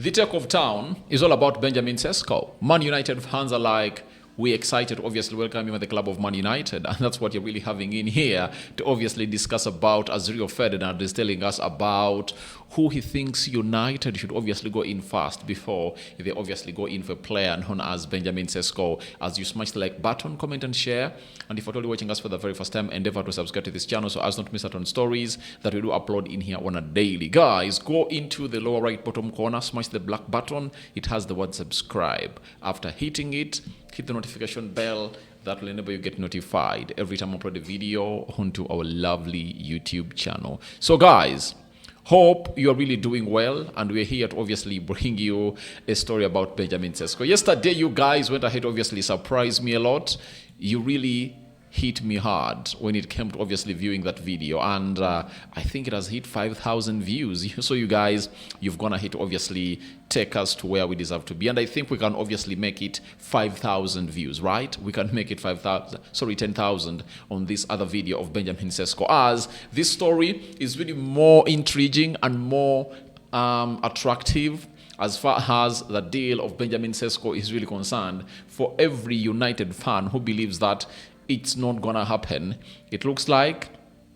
The talk of town is all about Benjamin Sesko. Man United fans are like, we're excited to obviously welcome him at the club of Man United, and that's what you're really having in here to obviously discuss about, as Rio Ferdinand is telling us about who he thinks United should obviously go in first before they obviously go in for a player known as Benjamin Sesko. As you smash the like button, comment and share, and if you're totally watching us for the very first time, endeavor to subscribe to this channel so as not to miss out on stories that we do upload in here on a daily. Guys, go into the lower right bottom corner, smash the black button, it has the word subscribe. After hitting it, hit the notification bell. That will enable you get notified every time I upload a video onto our lovely YouTube channel. So guys, hope you're really doing well, and we're here to obviously bring you a story about Benjamin Sesko. Yesterday, you guys went ahead, obviously surprised me a lot. You really hit me hard when it came to obviously viewing that video, and I think it has hit 5,000 views. So you guys, you've gone ahead to obviously take us to where we deserve to be, and I think we can obviously make it 5,000 views, right? We can make it 10,000 on this other video of Benjamin Sesko, as this story is really more intriguing and more attractive as far as the deal of Benjamin Sesko is really concerned, for every United fan who believes that it's not gonna happen. It looks like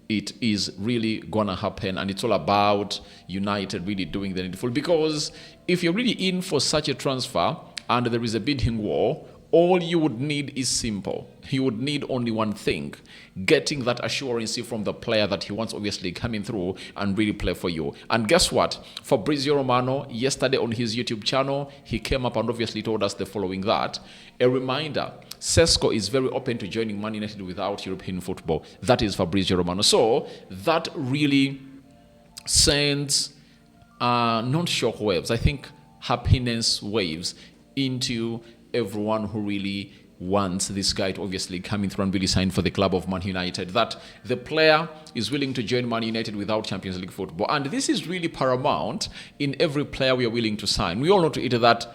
it is really gonna happen, and it's all about United really doing the needful. Because if you're really in for such a transfer and there is a bidding war, all you would need is simple. You would need only one thing: getting that assurance from the player that he wants obviously coming through and really play for you. And guess what? Fabrizio Romano, yesterday on his YouTube channel, he came up and obviously told us the following: that a reminder, Sesko is very open to joining Man United without European football. That is Fabrizio Romano. So that really sends not shock waves, I think happiness waves into everyone who really wants this guy to obviously coming through and really sign for the club of Man United, that the player is willing to join Man United without Champions League football. And this is really paramount in every player we are willing to sign. We all know to it that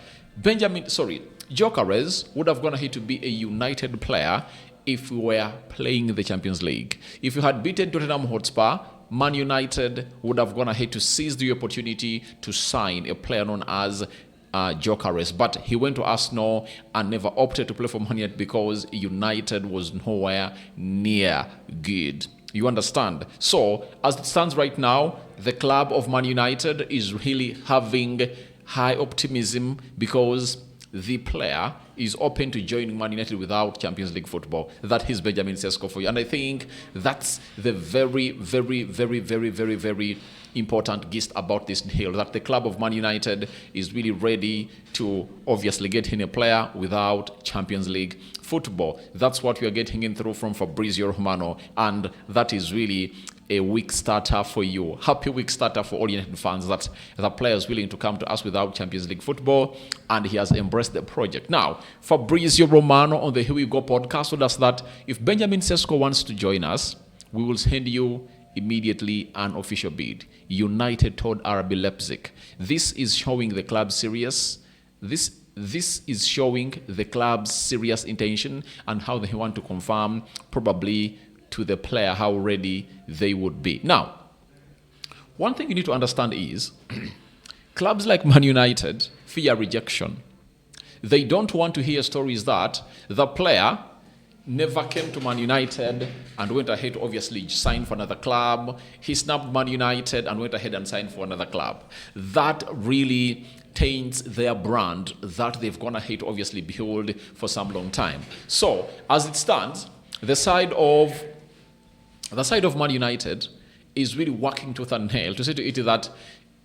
Gyökeres would have gone ahead to be a United player if we were playing the Champions League. If you had beaten Tottenham Hotspur, Man United would have gone ahead to seize the opportunity to sign a player known as Gyökeres, but he went to Arsenal and never opted to play for Man United because United was nowhere near good. You understand? So as it stands right now, the club of Man United is really having high optimism because the player is open to joining Man United without Champions League football. That is Benjamin Sesko for you. And I think that's the very, very, very, very, very, very important gist about this deal, that the club of Man United is really ready to obviously get in a player without Champions League football. That's what we are getting in through from Fabrizio Romano, and that is really a week starter for you. Happy week starter for all United fans, that the player is willing to come to us without Champions League football, and he has embraced the project. Now, Fabrizio Romano on the Here We Go podcast told us that if Benjamin Sesko wants to join us, we will send you immediately an official bid. United told RB Leipzig. This is showing the club serious. This is showing the club's serious intention and how they want to confirm probably to the player how ready they would be. Now, one thing you need to understand is clubs like Man United fear rejection. They don't want to hear stories that the player never came to Man United and went ahead to obviously sign for another club. He snapped Man United and went ahead and signed for another club. That really taints their brand that they've gone ahead to obviously build for some long time. So as it stands, the side of Man United is really working tooth and nail to say to it that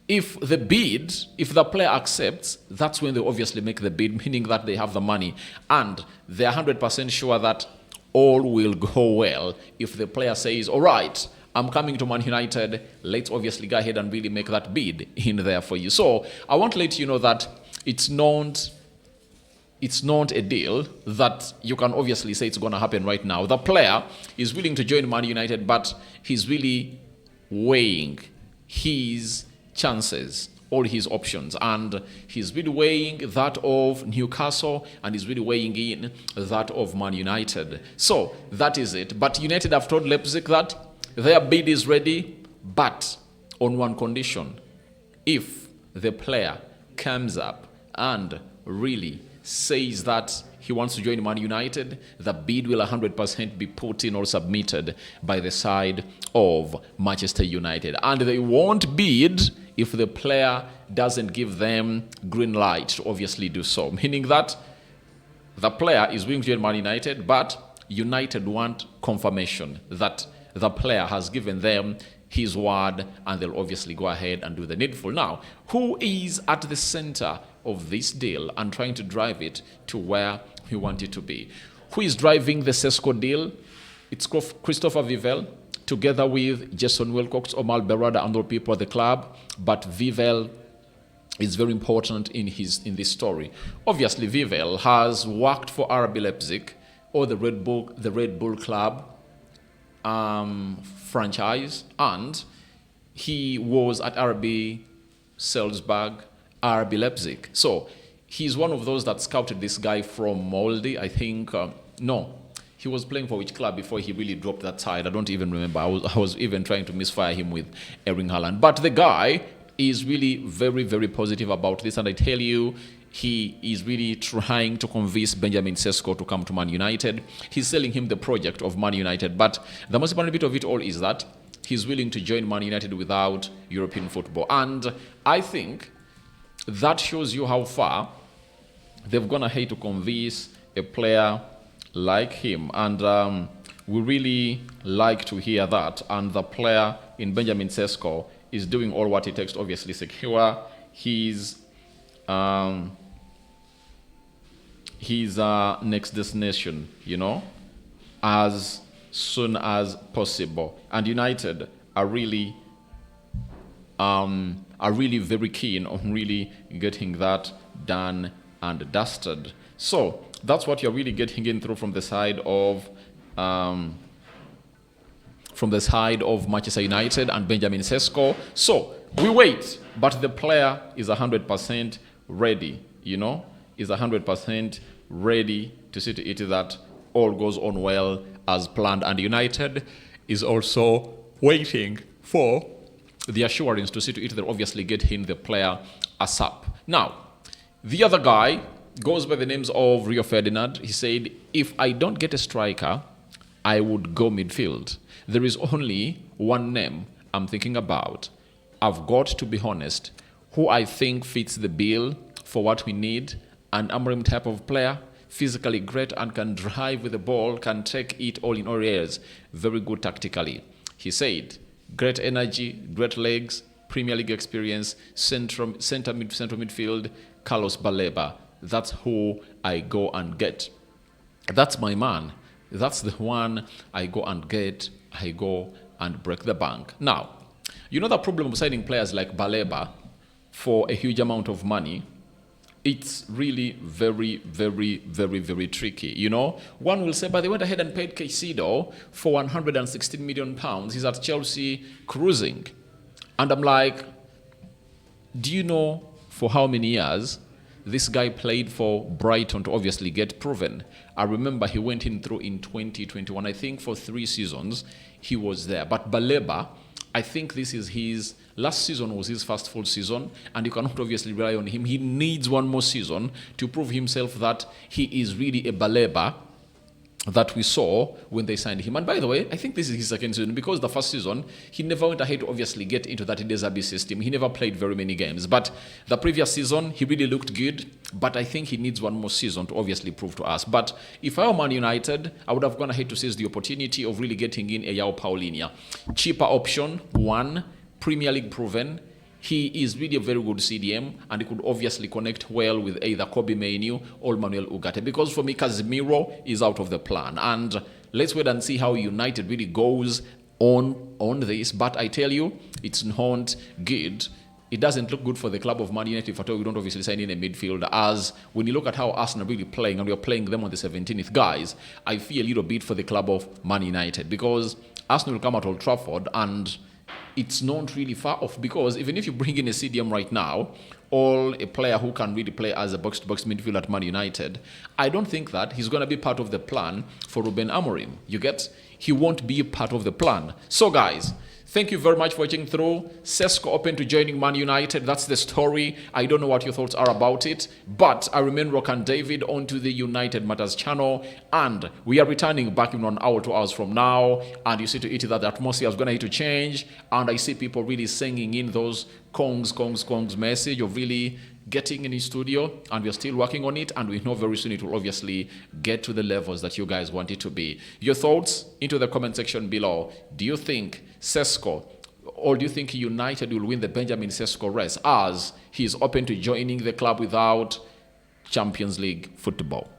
if the player accepts, that's when they obviously make the bid, meaning that they have the money and they're 100% sure that all will go well. If the player says, all right, I'm coming to Man United, let's obviously go ahead and really make that bid in there for you. So I want to let you know that it's not a deal that you can obviously say it's going to happen right now. The player is willing to join Man United, but he's really weighing his chances, all his options, and he's really weighing that of Newcastle and he's really weighing in that of Man United. So that is it. But United have told Leipzig that their bid is ready, but on one condition: if the player comes up and really says that he wants to join Man United, the bid will 100% be put in or submitted by the side of Manchester United. And they won't bid if the player doesn't give them green light to obviously do so. Meaning that the player is willing to join Man United, but United want confirmation that the player has given them his word, and they'll obviously go ahead and do the needful. Now, who is at the center of this deal and trying to drive it to where we want it to be? Who is driving the Sesko deal? It's Christopher Vivl, together with Jason Wilcox, Omar Berada, and all people at the club. But Vivl is very important in this story. Obviously, Vivl has worked for RB Leipzig or the Red Bull Club franchise, and he was at RB Salzburg, RB Leipzig. So he's one of those that scouted this guy from Molde, I think. No, he was playing for which club before he really dropped that side? I don't even remember. I was even trying to misfire him with Erling Haaland. But the guy is really very, very positive about this, and I tell you, he is really trying to convince Benjamin Sesko to come to Man United. He's selling him the project of Man United, but the most important bit of it all is that he's willing to join Man United without European football. And I think that shows you how far they've gone ahead to convince a player like him. And we really like to hear that. And the player in Benjamin Sesko is doing all what it takes to obviously secure his next destination, as soon as possible. And United are really very keen on really getting that done and dusted. So that's what you're really getting in through from the side of Manchester United and Benjamin Sesko. So we wait, but the player is 100% ready, is 100% ready to see to it that all goes on well as planned. And United is also waiting for the assurance to see to it that obviously getting the player ASAP. Now, the other guy goes by the names of Rio Ferdinand. He said, if I don't get a striker, I would go midfield. There is only one name I'm thinking about. I've got to be honest, who I think fits the bill for what we need. An Amorim type of player, physically great and can drive with the ball, can take it all in all areas. Very good tactically. He said, great energy, great legs, Premier League experience, central midfield, Carlos Baleba. That's who I go and get. That's my man. That's the one I go and get. I go and break the bank. Now, the problem of signing players like Baleba for a huge amount of money, it's really very, very, very, very tricky. One will say, but they went ahead and paid Caicedo for £116 million. He's at Chelsea cruising. And I'm like, do you know for how many years this guy played for Brighton to obviously get proven? I remember he went in through in 2021. I think for 3 seasons he was there. But Baleba, I think this is his last season, was his first full season, and you cannot obviously rely on him. He needs one more season to prove himself that he is really a Baleba that we saw when they signed him. And by the way, I think this is his second season, because the first season, he never went ahead to obviously get into that Desabi system. He never played very many games. But the previous season, he really looked good. But I think he needs one more season to obviously prove to us. But if I were Man United, I would have gone ahead to seize the opportunity of really getting in a João Paulinho. Cheaper option, one, Premier League proven. He is really a very good CDM, and he could obviously connect well with either Kobe Mainoo or Manuel Ugarte. Because for me, Casemiro is out of the plan. And let's wait and see how United really goes on this. But I tell you, it's not good. It doesn't look good for the club of Man United if at all we don't obviously sign in a midfielder. As when you look at how Arsenal are really playing, and we're playing them on the 17th, guys, I fear a little bit for the club of Man United. Because Arsenal will come at Old Trafford, and it's not really far off, because even if you bring in a CDM right now, or a player who can really play as a box-to-box midfielder at Man United, I don't think that he's going to be part of the plan for Ruben Amorim. You get? He won't be part of the plan. So guys, Thank you very much for watching through. Sesko open to joining Man United. That's the story. I don't know what your thoughts are about it, but I remain Rock and David onto the United Matters channel, and we are returning back in 1 hour, 2 hours from now. And you see to it that the atmosphere is going to need to change, and I see people really singing in those kongs message of really getting in the studio, and we're still working on it, and we know very soon it will obviously get to the levels that you guys want it to be. Your thoughts into the comment section below. Do you think Sesko, or do you think United will win the Benjamin Sesko race, as he's open to joining the club without Champions League football?